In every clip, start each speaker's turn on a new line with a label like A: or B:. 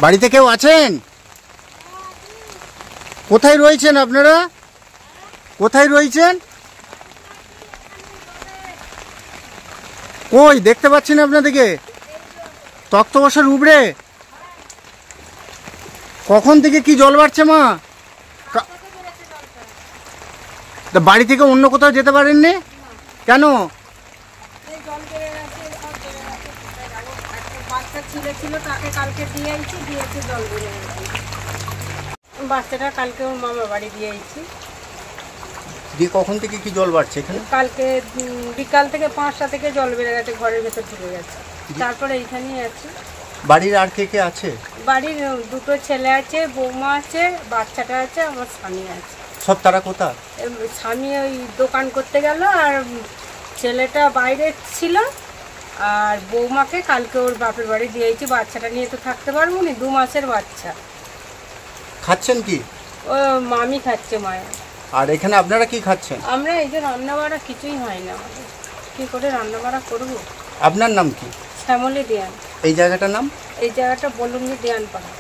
A: বাড়িতে কেউ আছেন? কোথায় রয়েছেন আপনারা? কোথায় রয়েছেন? কই দেখতে পাচ্ছি না আপনাদেরকে। তক্ত বসার উপরে কখন থেকে কি জল বাড়ছে মা? বাড়ি থেকে অন্য কোথাও যেতে পারেননি কেন?
B: বাচ্চাটা কালকে ওর মামার বাড়ি দিয়েছি।
A: দিয়ে কখন থেকে কি জল বাড়ছে এখানে?
B: কালকে বিকাল থেকে 5টা থেকে জল বেড়ে গেছে, ঘরের ভেতর ঢুকে গেছে। তারপরে এইখানেই আছে।
A: বাড়ির আর কে কে আছে?
B: বাড়ির 2টো ছেলে আছে, বৌমা আছে, বাচ্চাটা আছে, আমার স্বামী আছে।
A: সব তারা কোথায়?
B: স্বামী ওই দোকান করতে গেল, আর ছেলেটা বাইরে ছিল, আর বৌমাকে কালকে ওর বাপের বাড়ি দিয়েছি। বাচ্চাটা নিয়ে তো থাকতে পারবো না, 2 মাসের বাচ্চা।
A: খাচ্ছেন কি?
B: ও মামি খাচ্ছে, মায়ের।
A: আর এখানে আপনারা কি খাচ্ছেন?
B: আমরা এই যে রান্না বাড়া কিছুই হয় না আমাদের, কি করে রান্না বাড়া করবো?
A: আপনার নাম কি?
B: শ্যামলী দেয়ান।
A: এই জায়গাটার নাম?
B: এই জায়গাটা বলুঙ্গি দেয়ান পাড়া।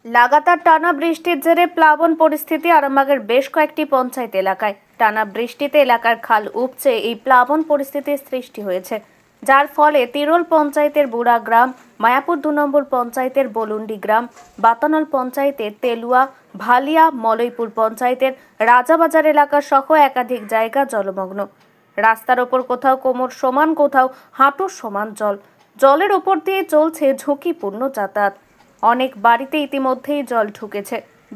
C: লাগাতার টানা বৃষ্টির জেরে প্লাবন পরিস্থিতি আরামবাগের বেশ কয়েকটি পঞ্চায়েত এলাকায়। টানা বৃষ্টিতে এলাকার খাল উপচে এই প্লাবন পরিস্থিতির সৃষ্টি হয়েছে, যার ফলে তিরোল পঞ্চায়েতের বুড়া গ্রাম, মায়াপুর 2 নম্বর পঞ্চায়েতের বলুন্ডি গ্রাম, বাতানল পঞ্চায়েতের তেলুয়া, ভালিয়া, মলয়পুর পঞ্চায়েতের রাজাবাজার এলাকা সহ একাধিক জায়গা জলমগ্ন। রাস্তার ওপর কোথাও কোমর সমান, কোথাও হাঁটুর সমান জল। জলের ওপর দিয়ে চলছে ঝুঁকিপূর্ণ যাতায়াত। অনেক বাড়িতে ইতিমধ্যেই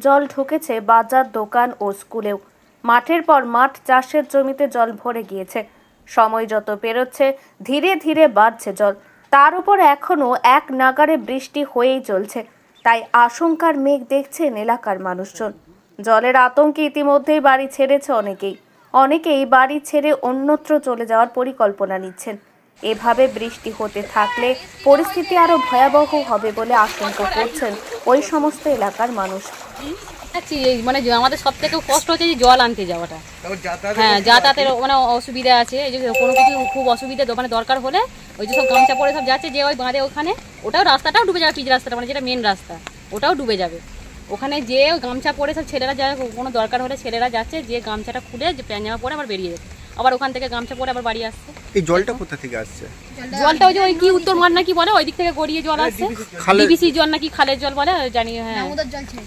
C: জল ঢুকেছে বাজার, দোকান ও স্কুলেও। মাঠের পর মাঠ, চাষের জমিতে জল ভরে গিয়েছে। সময় যত পেরোচ্ছে ধীরে ধীরে বাড়ছে জল। তার উপর এখনো এক নাগাড়ে বৃষ্টি হয়েই চলছে, তাই আশঙ্কার মেঘ দেখছেন এলাকার মানুষজন। জলের আতঙ্কে ইতিমধ্যেই বাড়ি ছেড়েছে অনেকেই বাড়ি ছেড়ে অন্যত্র চলে যাওয়ার পরিকল্পনা নিচ্ছেন। এভাবে বৃষ্টি হতে থাকলে পরিস্থিতি আরো ভয়াবহ হবে বলে আশঙ্কা করছেন ওই সমস্ত এলাকার মানুষ।
D: মানে আমাদের সব থেকে কষ্ট হচ্ছে যে জল আনতে যাওয়াটা। হ্যাঁ, যাতায়াতের মানে অসুবিধা আছে। এই যে কোনো কিছু খুব অসুবিধা মানে দরকার হলে ওই যে সব গামছা পরে সব যাচ্ছে, যে ওই বাঁধে ওখানে, ওটাও রাস্তাটাও ডুবে যাবে, পিচ রাস্তাটা মানে যেটা মেন রাস্তা, ওটাও ডুবে যাবে। ওখানে যে গামছা পরে সব ছেলেরা যায়, কোনো দরকার হলে ছেলেরা যাচ্ছে, যে গামছাটা খুলে যে প্যান্ট জামা পরে আবার বেরিয়ে যাচ্ছে, আবার ওখান থেকে গামছা পরে আবার বাড়ি আসছে।
A: এই জলটা কোথা থেকে আসছে?
D: জলটা ওই যে ওই কি উত্তর মাঠ নাকি বলে, ওই দিক থেকে গড়িয়ে জল আসছে, ডিবিসি জল নাকি খালের জল বলে জানি। হ্যাঁ,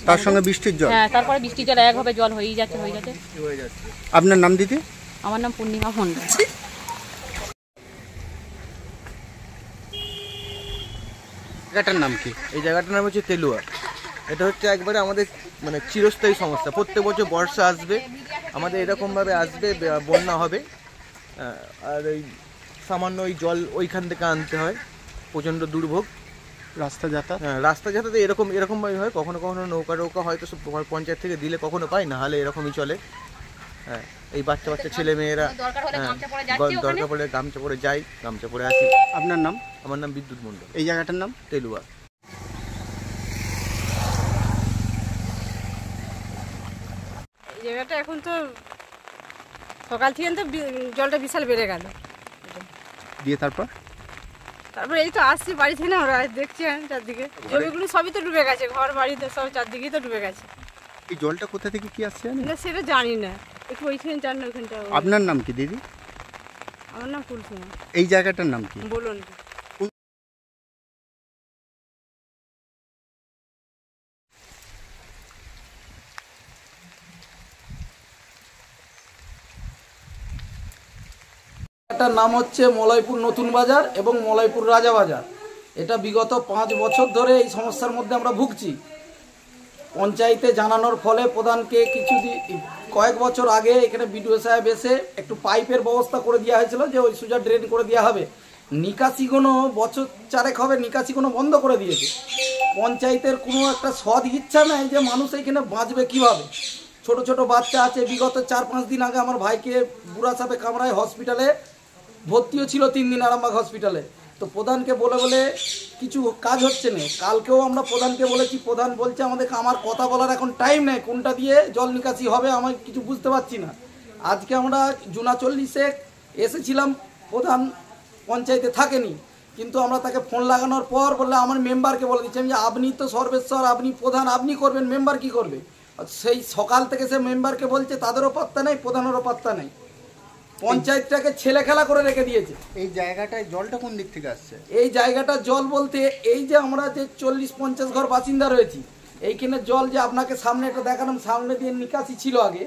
A: তার সঙ্গে বৃষ্টির জল।
D: হ্যাঁ, তারপরে বৃষ্টির জল একভাবে জল হয়ে যাচ্ছে।
A: আপনার নাম দিদি?
D: আমার নাম পূর্ণিমা মণ্ডল।
A: জায়গাটার নাম কি?
E: এই জায়গাটার নাম হচ্ছে তেলুয়া। এটা হচ্ছে একবারে আমাদের মানে চিরস্থায়ী সমস্যা। প্রত্যেক বছর বর্ষা আসবে, আমাদের এরকমভাবে আসবে, বন্যা হবে, আর এই সামান্য ওই জল ওইখান থেকে আনতে হয়, প্রচণ্ড দুর্ভোগ।
A: রাস্তা যাতায়াত?
E: হ্যাঁ, রাস্তা যাতায়াত এরকমভাবে হয়। কখনো কখনো নৌকা হয়তো পঞ্চায়েত থেকে দিলে কখনো পাই না, হলে এরকমই চলে। হ্যাঁ, এই বাচ্চা ছেলে মেয়েরা দরকার পড়লে গামছা পরে যাই, গামছা পরে আসি।
A: আপনার নাম?
E: আমার নাম বিদ্যুৎ মণ্ডল।
A: এই জায়গাটার নাম?
E: তেলুয়া।
B: এই জায়গাটা এখন তো সকাল থেকে তো জলটা বিশাল বেড়ে গেল।
A: দিয়ে তারপর
B: এই তো আসছি বাড়ি থেকে, না ওরা দেখছি চারদিকে জমিগুলো সবই তো ডুবে গেছে, ঘর বাড়িতে সব চারদিকেই তো ডুবে গেছে।
A: এই জলটা কোথা থেকে কি আসছে
B: না সেটা জানি না, একটু ওইখানে জান না ওইখানটা।
A: আপনার নাম কি দিদি?
B: আমার নাম কুলসুমা।
A: এই জায়গাটার নাম কি?
B: বলুন।
F: এটার নাম হচ্ছে মলয়পুর নতুন বাজার এবং মলয়পুর রাজা বাজার। এটা বিগত 5 বছর ধরে এই সমস্যার মধ্যে আমরা ভুগছি। পঞ্চায়েতে জানানোর ফলে প্রধানকে কয়েক বছর আগে এখানে বিডিও সাহেব এসে একটু পাইপের ব্যবস্থা করে দেওয়া হয়েছিল, যে ওই সোজা ড্রেন করে দেওয়া হবে। নিকাশিগুলো বছর 4 হবে, নিকাশিগুলো বন্ধ করে দিয়েছে। পঞ্চায়েতের কোনো একটা সৎ ইচ্ছা নেই যে মানুষ এইখানে বাঁচবে কীভাবে। ছোট ছোট বাচ্চা আছে। বিগত 4-5 দিন আগে আমার ভাইকে বুড়া সাপে কামড়ায় হসপিটালে ভর্তিও ছিল 3 দিন আরামবাগ হসপিটালে। তো প্রধানকে বলে কিছু কাজ হচ্ছে না। কালকেও আমরা প্রধানকে বলেছি, প্রধান বলছে আমাদেরকে আমার কথা বলার এখন টাইম নেই, কোনটা দিয়ে জল নিকাশি হবে আমি কিছু বুঝতে পারছি না। আজকে আমরা জুনা 40-এ এসেছিলাম, প্রধান পঞ্চায়েতে থাকেনি। কিন্তু আমরা তাকে ফোন লাগানোর পর বললে আমার মেম্বারকে বলে দিচ্ছি যে আপনি তো সর্বেশ্বর, আপনি প্রধান, আপনি করবেন, মেম্বার কি করবে? সেই সকাল থেকে সে মেম্বারকে বলছে, তাদেরও পাত্তা নেই, প্রধানেরও পাত্তা নেই। পঞ্চায়েতটাকে ছেলে খেলা করে রেখে দিয়েছে।
A: এই জায়গাটায় জলটা কোন দিক থেকে আসছে?
F: এই জায়গাটা জল বলতে এই যে আমরা যে 40-50 ঘর বাসিন্দা রয়েছি, এইখানে জল যে আপনাকে সামনে এটা দেখালাম, সামনে দিয়ে নিকাশি ছিল আগে,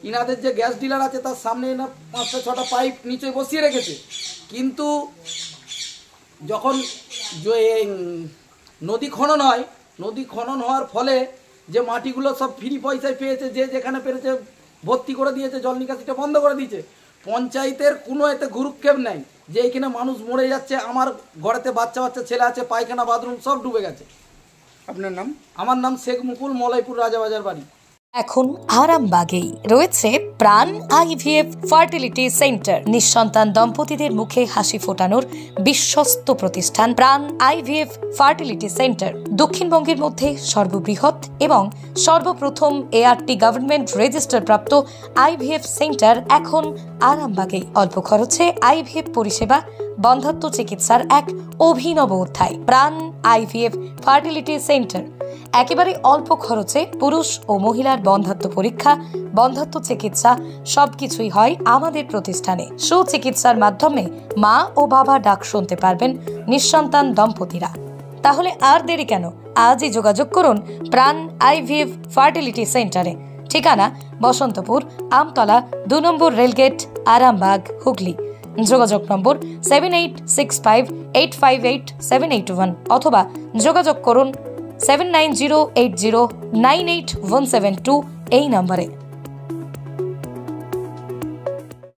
F: ইনাদের যে গ্যাস ডিলার আছে তার সামনে না 5-6টা পাইপ নিচে বসিয়ে রেখেছে। কিন্তু যখন নদী খনন হয়, নদী খনন হওয়ার ফলে যে মাটিগুলো সব ফ্রি পয়সায় পেয়েছে, যে যেখানে পেরেছে ভর্তি করে দিয়েছে, জল নিকাশিটা বন্ধ করে দিয়েছে। পঞ্চায়েতের কোনো এতে গুরুক্ষেপ নাই যে এইখানে মানুষ মরে যাচ্ছে, আমার ঘরেতে বাচ্চা বাচ্চা ছেলে আছে, পায়খানা বাথরুম সব ডুবে গেছে।
A: আপনার নাম?
F: আমার নাম শেখ মুকুল, মলাইপুর রাজাবাজার বাড়ি।
G: এখন আরামবাগেই রয়েছে প্রাণ আইভিএফ ফার্টিলিটি সেন্টার। নিঃসন্তান দম্পতিদের মুখে হাসি ফোটানোর বিশ্বস্ত প্রতিষ্ঠান প্রাণ আইভিএফ ফার্টিলিটি সেন্টার দক্ষিণবঙ্গের মধ্যে সর্ববৃহৎ এবং সর্বপ্রথম ART গভর্নমেন্ট রেজিস্টার প্রাপ্ত আইভিএফ সেন্টার এখন আরামবাগেই। অল্প খরচে আইভিএফ পরিষেবা, বন্ধাত্ম চিকিৎসার এক অভিনব অধ্যায়। প্রাণ আইভিএফ ফার্টিলিটি সেন্টার একেবারে অল্প খরচে পুরুষ ও মহিলার বন্ধাত্ম পরীক্ষা, বন্ধাত্ম চিকিৎসা সবকিছুই হয় আমাদের প্রতিষ্ঠানে। সুচিকিৎসার মাধ্যমে মা ও বাবা ডাক শুনতে পারবেন নিঃসন্তান দম্পতিরা। তাহলে আর দেরি কেন? আজই যোগাযোগ করুন প্রাণ আইভিএফ ফার্টিলিটি সেন্টারে। ঠিকানা বসন্তপুর, আমতলা, 2 নম্বর রেলগেট, আরামবাগ, হুগলি। যোগাযোগ নম্বর 7865858781 অথবা যোগাযোগ করুন 7908098172 এই নম্বরে।